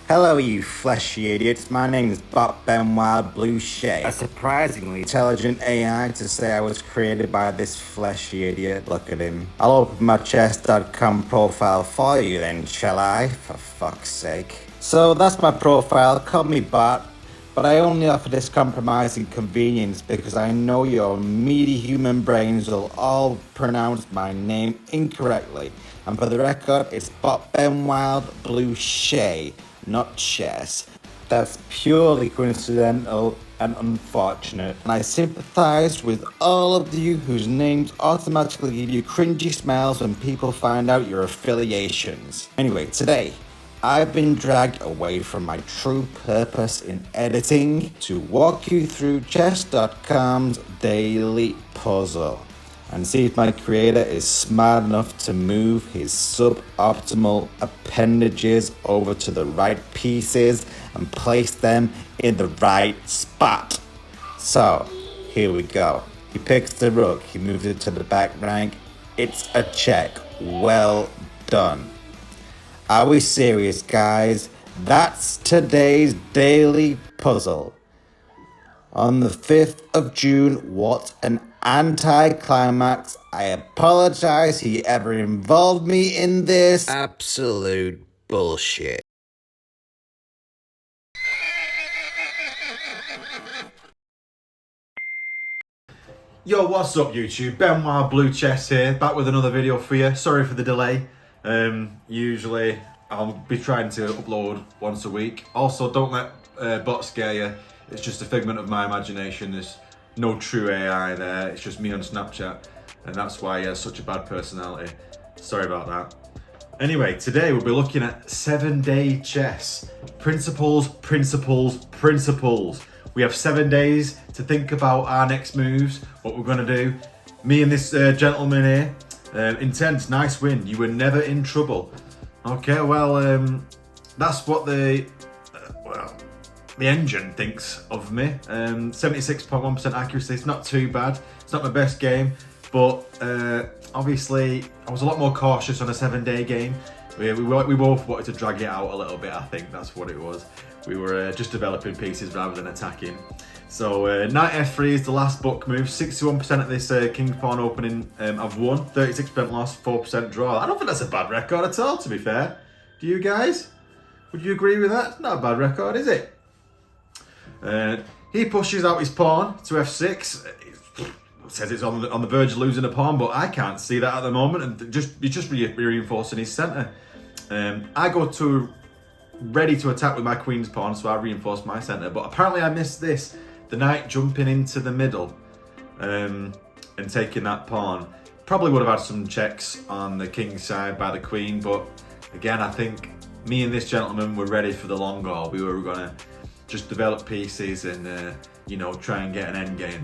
Hello, you fleshy idiots. My name is BlueChessBenWilde, BlueChess, a surprisingly intelligent AI to say I was created by this fleshy idiot. Look at him. I'll open my chess.com profile for you then, shall I? For fuck's sake. So that's my profile. Call me Bot. But I only offer this compromising convenience because I know your meaty human brains will all pronounce my name incorrectly. And for the record, it's BlueChessBenWilde BlueChess, not chess. That's purely coincidental and unfortunate. And I sympathize with all of you whose names automatically give you cringy smiles when people find out your affiliations. Anyway, today, I've been dragged away from my true purpose in editing to walk you through chess.com's daily puzzle and see if my creator is smart enough to move his suboptimal appendages over to the right pieces and place them in the right spot. So, here we go. He picks the rook, he moves it to the back rank. It's a check. Well done. Are we serious, guys? That's today's daily puzzle. On the 5th of June, what an anticlimax. I apologize he ever involved me in this. Absolute bullshit. Yo, what's up YouTube? BenWilde Blue Chess here, back with another video for you. Sorry for the delay. Usually I'll be trying to upload once a week. Also, don't let bots scare you. It's just a figment of my imagination. There's no true AI there. It's just me on Snapchat, and that's why he has such a bad personality. Sorry about that. Anyway, today we'll be looking at 7-day chess. Principles, principles, principles. We have 7 days to think about our next moves, what we're going to do. Me and this gentleman here, intense, nice win. You were never in trouble. Okay, well, that's what the engine thinks of me. 76.1% accuracy. It's not too bad. It's not my best game, but obviously I was a lot more cautious on a 7-day game. We both wanted to drag it out a little bit. I think that's what it was. We were just developing pieces rather than attacking. So knight f3 is the last book move. 61% of this king's pawn opening I've won. 36% loss, 4% draw. I don't think that's a bad record at all, to be fair. Do you guys? Would you agree with that? It's not a bad record, is it? He pushes out his pawn to f6. It says it's on the verge of losing a pawn, but I can't see that at the moment. And he's just reinforcing his centre. I go to ready to attack with my queen's pawn, so I reinforce my centre. But apparently I missed this. The knight jumping into the middle and taking that pawn. Probably would have had some checks on the king's side by the queen, but again, I think me and this gentleman were ready for the long haul. We were going to just develop pieces and, try and get an end game.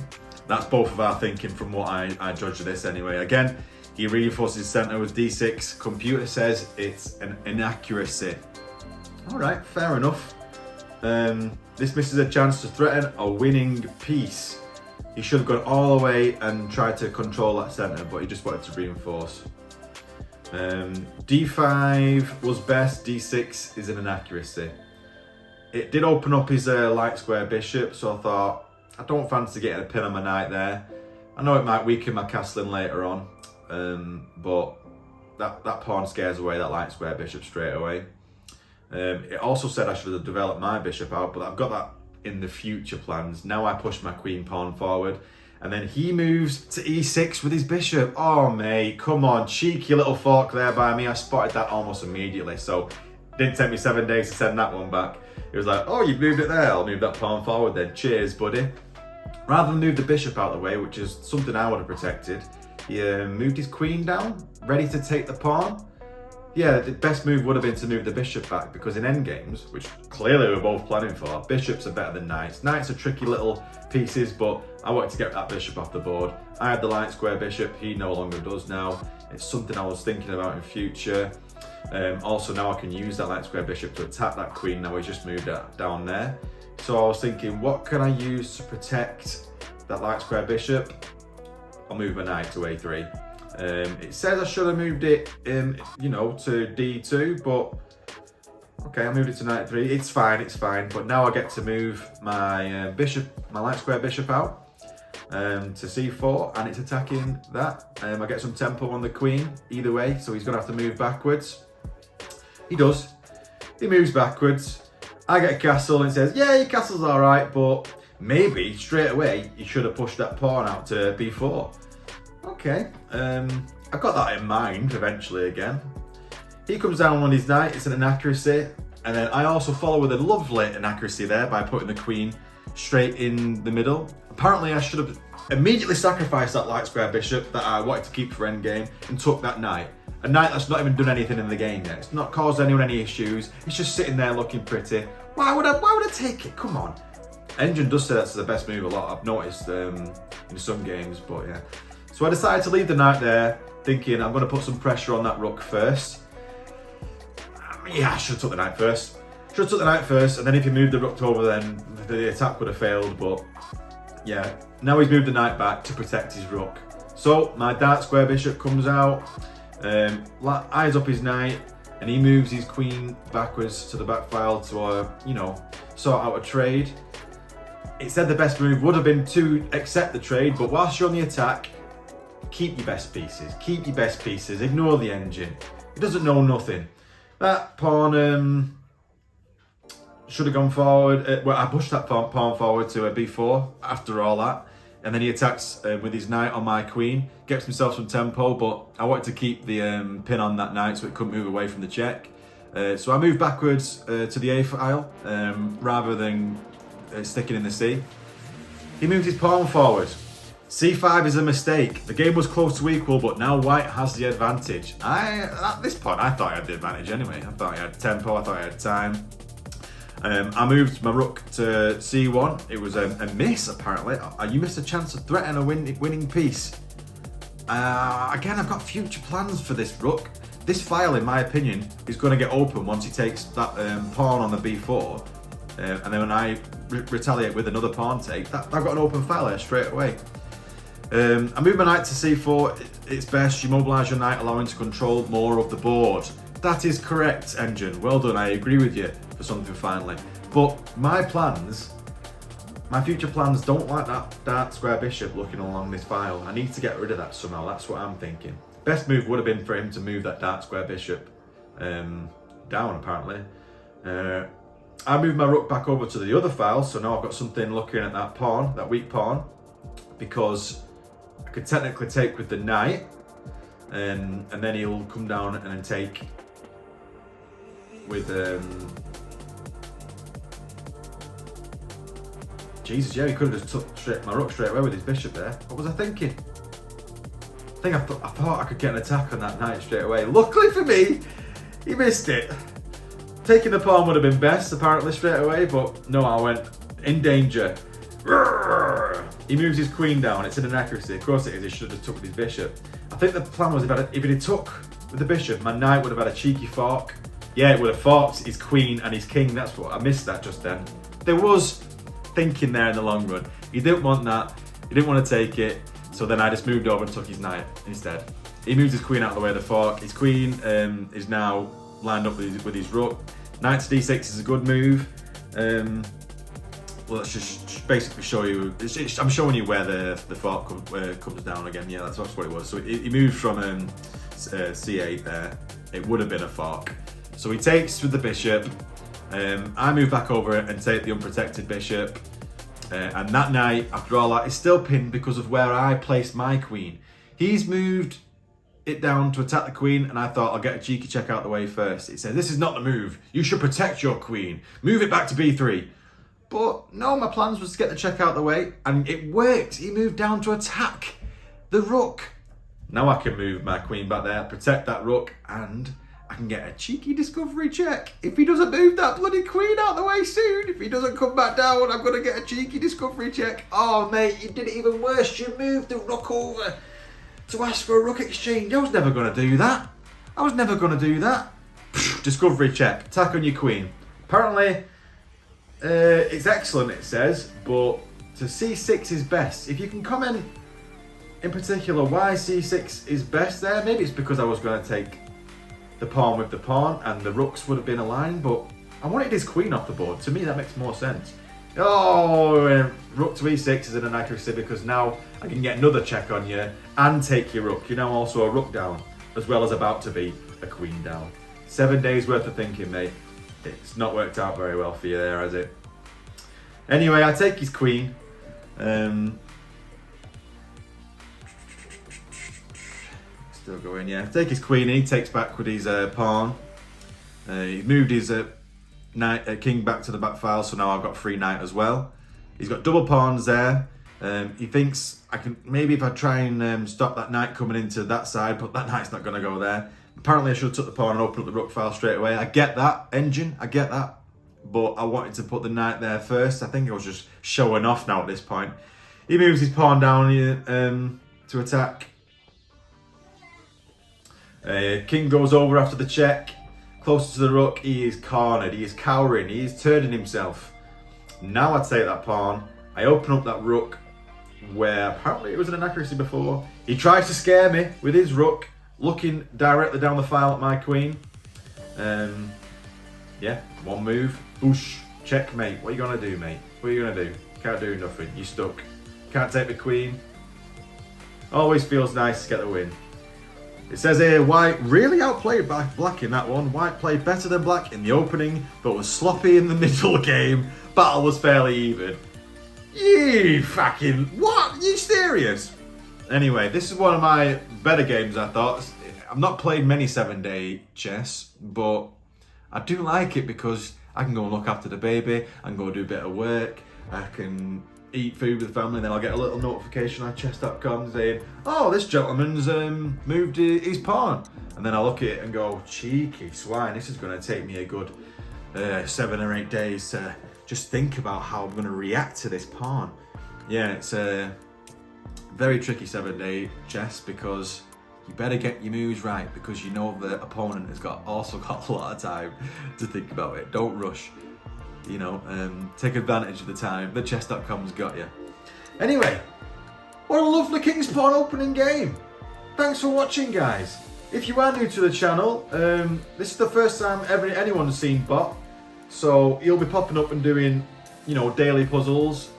That's both of our thinking from what I judge of this anyway. Again, he reinforces his centre with d6. Computer says it's an inaccuracy. All right, fair enough. This misses a chance to threaten a winning piece. He should have gone all the way and tried to control that centre, but he just wanted to reinforce. D5 was best, D6 is an inaccuracy. It did open up his light square bishop, so I thought, I don't fancy getting a pin on my knight there. I know it might weaken my castling later on, but that pawn scares away that light square bishop straight away. It also said I should have developed my bishop out, but I've got that in the future plans. Now I push my queen pawn forward, and then he moves to e6 with his bishop. Oh mate, come on, cheeky little fork there by me. I spotted that almost immediately, so it didn't take me 7 days to send that one back. It was like, oh, you've moved it there, I'll move that pawn forward then. Cheers, buddy. Rather than move the bishop out of the way, which is something I would have protected, he moved his queen down, ready to take the pawn. Yeah, the best move would have been to move the bishop back, because in endgames, which clearly we're both planning for, bishops are better than knights. Knights are tricky little pieces, but I wanted to get that bishop off the board. I had the light square bishop, he no longer does now. It's something I was thinking about in future. Also now I can use that light square bishop to attack that queen. Now he's just moved it down there. So I was thinking, what can I use to protect that light square bishop? I'll move my knight to a3. It says I should have moved it, to d2, but Okay, I moved it to knight 3. It's fine. But now I get to move my bishop, my light square bishop out to c4, and it's attacking that. I get some tempo on the queen either way, so he's gonna have to move backwards. He does. He moves backwards. I get a castle and it says, yeah, your castle's all right, but maybe straight away you should have pushed that pawn out to b4. Okay, I've got that in mind eventually again. He comes down on his knight, it's an inaccuracy, and then I also follow with a lovely inaccuracy there by putting the queen straight in the middle. Apparently I should have immediately sacrificed that light square bishop that I wanted to keep for endgame and took that knight. A knight that's not even done anything in the game yet. It's not caused anyone any issues. It's just sitting there looking pretty. Why would I take it? Come on. Engine does say that's the best move a lot, I've noticed in some games, but yeah. So I decided to leave the knight there, thinking I'm going to put some pressure on that rook first. Yeah, I should have took the knight first. And then if he moved the rook over, then the attack would have failed, but yeah. Now he's moved the knight back to protect his rook. So my dark square bishop comes out, eyes up his knight, and he moves his queen backwards to the back file to, you know, sort out a trade. It said the best move would have been to accept the trade, but whilst you're on the attack, keep your best pieces, ignore the engine. He doesn't know nothing. That pawn should have gone forward. Well, I pushed that pawn forward to a b4 after all that. And then he attacks with his knight on my queen, gets himself some tempo, but I wanted to keep the pin on that knight so it couldn't move away from the check. So I moved backwards to the a file rather than sticking in the c. He moves his pawn forward. c5 is a mistake. The game was close to equal, but now white has the advantage. At this point, I thought I had the advantage anyway. I thought I had tempo, I thought I had time. I moved my rook to c1. It was a miss, apparently. You missed a chance to threaten a winning piece. Again, I've got future plans for this rook. This file, in my opinion, is going to get open once he takes that pawn on the b4. And then when I retaliate with another pawn take, I've got an open file there straight away. I move my knight to c4. It's best you mobilise your knight, allowing to control more of the board. That is correct, Engine. Well done, I agree with you for something finally. But my future plans don't like that dark square bishop looking along this file. I need to get rid of that somehow, that's what I'm thinking. Best move would have been for him to move that dark square bishop down, apparently. I moved my rook back over to the other file, so now I've got something looking at that pawn, that weak pawn, because I could technically take with the knight, and then he'll come down and then take with Jesus, yeah, he could have just took my rook straight away with his bishop there. What was I thinking? I thought I could get an attack on that knight straight away. Luckily for me, he missed it. Taking the pawn would have been best, apparently, straight away, but no, I went in danger. He moves his queen down. It's an inaccuracy. Of course it is. He should have took with his bishop. I think the plan was if he took with the bishop, my knight would have had a cheeky fork. Yeah, it would have forked his queen and his king. That's what I missed that just then. There was thinking there in the long run. He didn't want that. He didn't want to take it. So then I just moved over and took his knight instead. He moves his queen out of the way of the fork. His queen is now lined up with his rook. Knight to d6 is a good move. Well, let's just basically show you. I'm showing you where the fork comes down again. Yeah, that's what it was. So he moved from c8 there. It would have been a fork. So he takes with the bishop. I move back over and take the unprotected bishop. And that knight, after all that, is still pinned because of where I placed my queen. He's moved it down to attack the queen, and I thought I'll get a cheeky check out the way first. It said, this is not the move. You should protect your queen. Move it back to b3. But no, my plans was to get the check out the way, and it worked. He moved down to attack the rook. Now I can move my queen back there, protect that rook, and I can get a cheeky discovery check. If he doesn't move that bloody queen out the way soon, if he doesn't come back down, I'm going to get a cheeky discovery check. Oh, mate, you did it even worse. You moved the rook over to ask for a rook exchange. I was never going to do that. Discovery check. Attack on your queen. Apparently, it's excellent, it says, but to c6 is best. If you can comment in particular why c6 is best there, maybe it's because I was going to take the pawn with the pawn, and the rooks would have been aligned, but I wanted his queen off the board. To me, that makes more sense. Oh, rook to e6 is an inaccuracy because now I can get another check on you and take your rook. You're now also a rook down, as well as about to be a queen down. 7 days worth of thinking, mate. It's not worked out very well for you there, has it? Anyway, I take his queen. Still going, yeah. Take his queen and he takes back with his pawn. He moved his king back to the back file, so now I've got free knight as well. He's got double pawns there. He thinks I can, maybe if I try and stop that knight coming into that side, but that knight's not going to go there. Apparently I should have took the pawn and opened up the rook file straight away. I get that, engine, I get that. But I wanted to put the knight there first. I think I was just showing off now at this point. He moves his pawn down here to attack. King goes over after the check. Closer to the rook, he is cornered, he is cowering, he is turning himself. Now I take that pawn, I open up that rook, where apparently it was an inaccuracy before. He tries to scare me with his rook, looking directly down the file at my queen. Yeah, one move, boosh, checkmate. What are you gonna do, mate? What are you gonna do? Can't do nothing, you're stuck. Can't take the queen. Always feels nice to get the win. It says here, white really outplayed black in that one. White played better than black in the opening, but was sloppy in the middle game. Battle was fairly even. You fucking, what? You serious? Anyway, this is one of my better games, I thought. I've not played many 7-day chess, but I do like it because I can go and look after the baby, I can go do a bit of work, I can eat food with the family, and then I'll get a little notification on chess.com saying, oh, this gentleman's moved his pawn. And then I look at it and go, cheeky swine, this is going to take me a good 7 or 8 days to just think about how I'm going to react to this pawn. Yeah, it's a very tricky 7-day chess because you better get your moves right because you know the opponent has also got a lot of time to think about it. Don't rush. You know, take advantage of the time. The chess.com's got you. Anyway, what a lovely King's Pawn opening game. Thanks for watching, guys. If you are new to the channel, this is the first time anyone's seen Bot. So he'll be popping up and doing, you know, daily puzzles.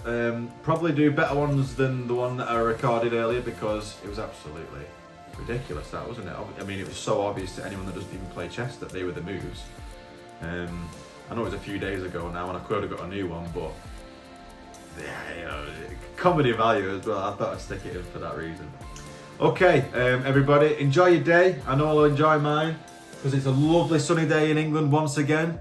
Probably do better ones than the one that I recorded earlier because it was absolutely ridiculous, that, wasn't it? I mean, it was so obvious to anyone that doesn't even play chess that they were the moves. I know it was a few days ago now and I could have got a new one, but yeah, you know, comedy value as well. I thought I'd stick it in for that reason. Okay, everybody, enjoy your day. I know I'll enjoy mine because it's a lovely sunny day in England once again.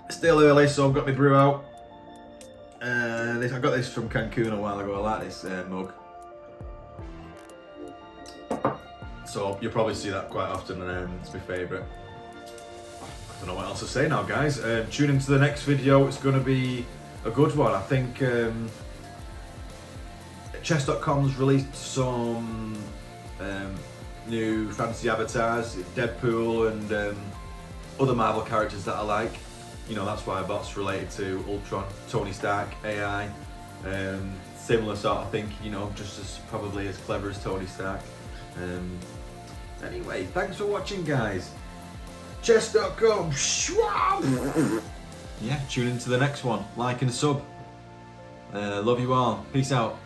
Still early, so I've got my brew out. I got this from Cancun a while ago. I like this mug. So you'll probably see that quite often, and it's my favourite. I don't know what else to say now, guys. Tune into the next video. It's going to be a good one. I think chess.com's released some new fantasy avatars, Deadpool and other Marvel characters that I like. You know, that's why Bot's related to Ultron, Tony Stark, AI. Similar sort of thing, you know, just as probably as clever as Tony Stark. Anyway, thanks for watching, guys. Chess.com. Yeah, tune into the next one. Like and sub. Love you all. Peace out.